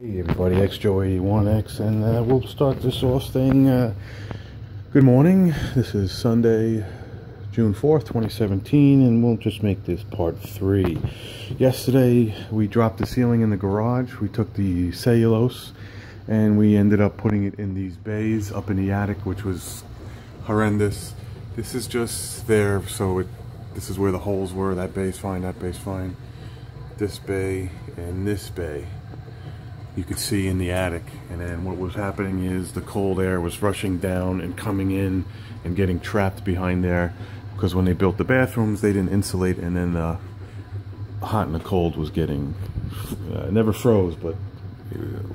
Hey everybody, XJoe81X, and we'll start this off thing. Good morning. This is Sunday, June 4th, 2017, and we'll just make this part 3. Yesterday we dropped the ceiling in the garage. We took the cellulose and we ended up putting it in these bays up in the attic, which was horrendous. This is just there, so this is where the holes were. That bay's fine, that bay's fine. This bay and this bay you could see in the attic, and then what was happening is the cold air was rushing down and coming in and getting trapped behind there, because when they built the bathrooms they didn't insulate, and then the hot and the cold was getting it never froze, but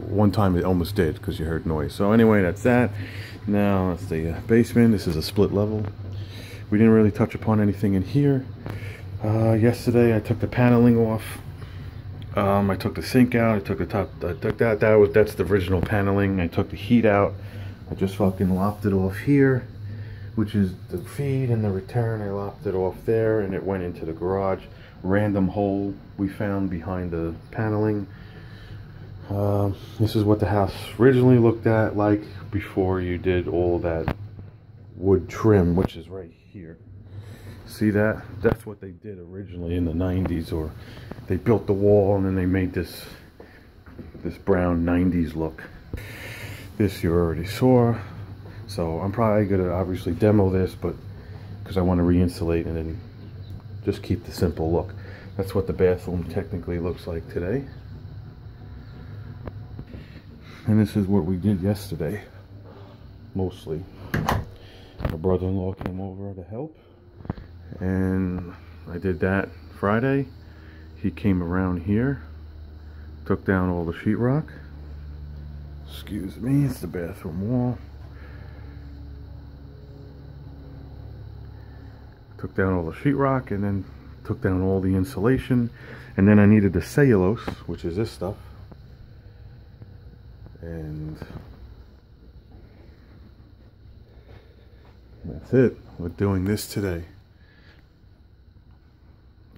one time it almost did because you heard noise. So anyway, that's that. Now that's the basement. This is a split level. We didn't really touch upon anything in here. Yesterday I took the paneling off. I took the sink out, I took the top, that's the original paneling. I took the heat out. I just fucking lopped it off here, which is the feed and the return. I lopped it off there and it went into the garage. Random hole we found behind the paneling. This is what the house originally looked like before you did all that wood trim, which is right here. See that? That's what they did originally in the 90s, or they built the wall and then they made this brown 90s look. This you already saw, so I'm probably gonna obviously demo this, but because I want to re-insulate and then just keep the simple look. That's what the bathroom technically looks like today. And this is what we did yesterday, mostly. My brother-in-law came over to help, and I did that Friday. He came around here, took down all the sheetrock. Excuse me, it's the bathroom wall. Took down all the sheetrock and then took down all the insulation. And then I needed the cellulose, which is this stuff. And that's it. We're doing this today.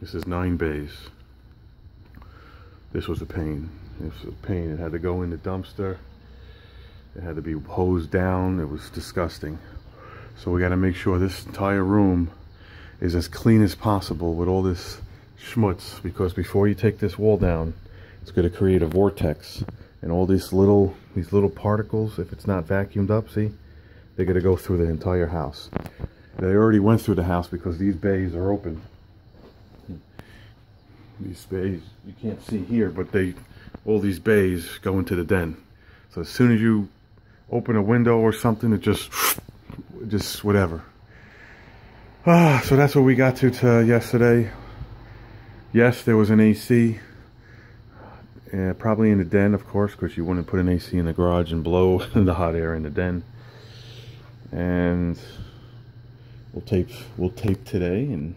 This is 9 bays. This was a pain. This was a pain. It had to go in the dumpster. It had to be hosed down. It was disgusting. So we got to make sure this entire room is as clean as possible with all this schmutz, because before you take this wall down, it's going to create a vortex, and all these little particles, if it's not vacuumed up, see, they're going to go through the entire house. They already went through the house because these bays are open. These bays you can't see here, but all these bays go into the den. So as soon as you open a window or something, it just whatever. So that's what we got to yesterday. Yes, there was an AC, probably in the den, of course, because you wouldn't put an AC in the garage and blow the hot air in the den. And we'll tape today, and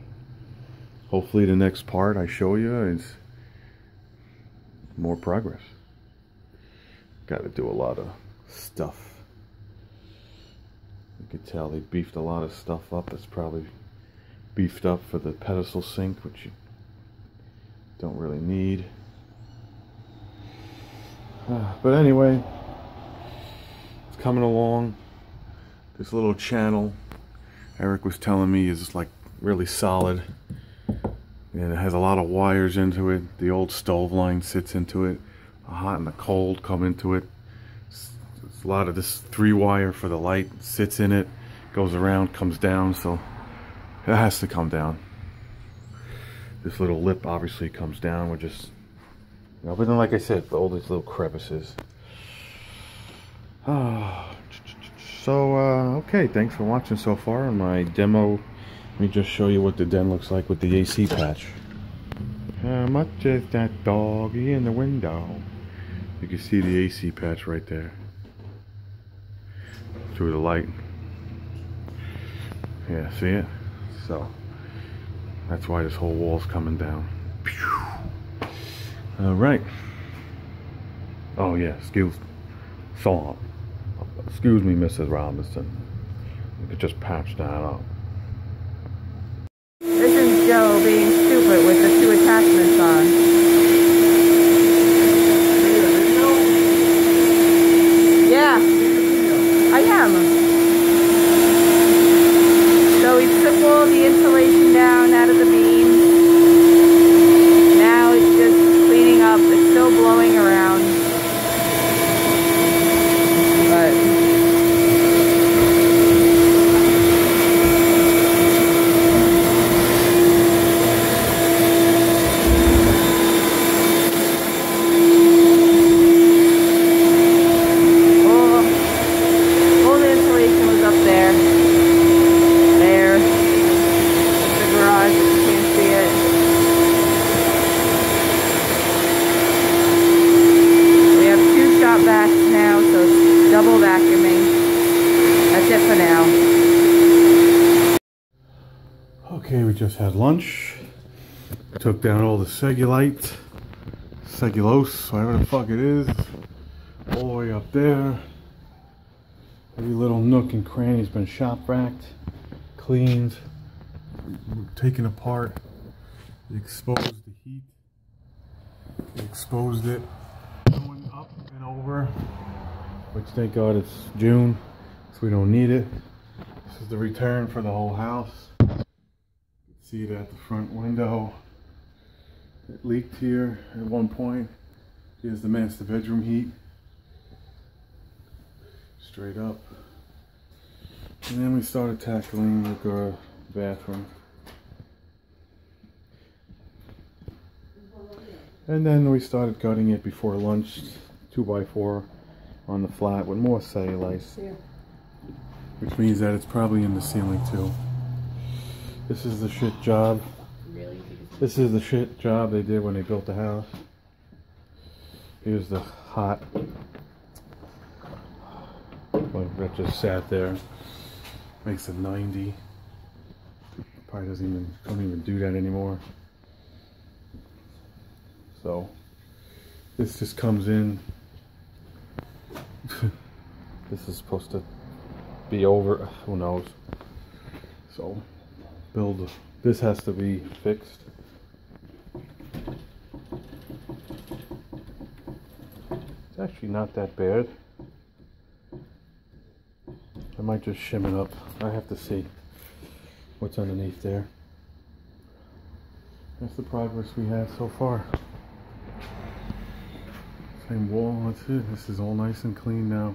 hopefully the next part I show you is more progress. Got to do a lot of stuff. You can tell they beefed a lot of stuff up. It's probably beefed up for the pedestal sink, which you don't really need. But anyway, it's coming along. This little channel, Eric was telling me, is like really solid. And it has a lot of wires into it. The old stove line sits into it. The hot and the cold come into it. It's a lot of this 3-wire for the light sits in it, goes around, comes down, so it has to come down. This little lip obviously comes down. We're just, but then like I said, all these little crevices. So okay, thanks for watching so far on my demo. Let me just show you what the den looks like with the AC patch. How much is that doggy in the window? You can see the AC patch right there through the light. Yeah, see it? So that's why this whole wall's coming down. All right. Oh yeah, excuse me, Mrs. Robinson. You could just patch that up. This is Joe being stupid with the 2 attachments on. vacs now, so it's double vacuuming. That's it for now. Okay, we just had lunch. Took down all the cellulose, whatever the fuck it is, all the way up there. Every little nook and cranny has been shop vacked, cleaned, taken apart, exposed the heat, exposed it, going up and over, which thank God it's June, so we don't need it. This is the return for the whole house. You can see it at the front window. It leaked here at one point. Here's the master bedroom heat. Straight up. And then we started tackling the bathroom. And then we started gutting it before lunch, 2x4 on the flat with more cellulose. Yeah. Which means that it's probably in the ceiling too. This is the shit job. This is the shit job they did when they built the house. Here's the hot. Well, that just sat there. Makes it 90. Probably don't even do that anymore. So this just comes in. This is supposed to be over. Who knows? So this has to be fixed. It's actually not that bad. I might just shim it up. I have to see what's underneath there. That's the progress we have so far. Same wall, that's it. This is all nice and clean now.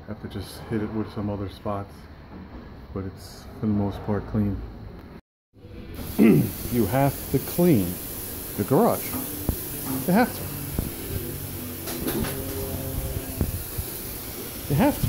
Have to just hit it with some other spots, but it's for the most part clean. You have to clean the garage. You have to. You have to.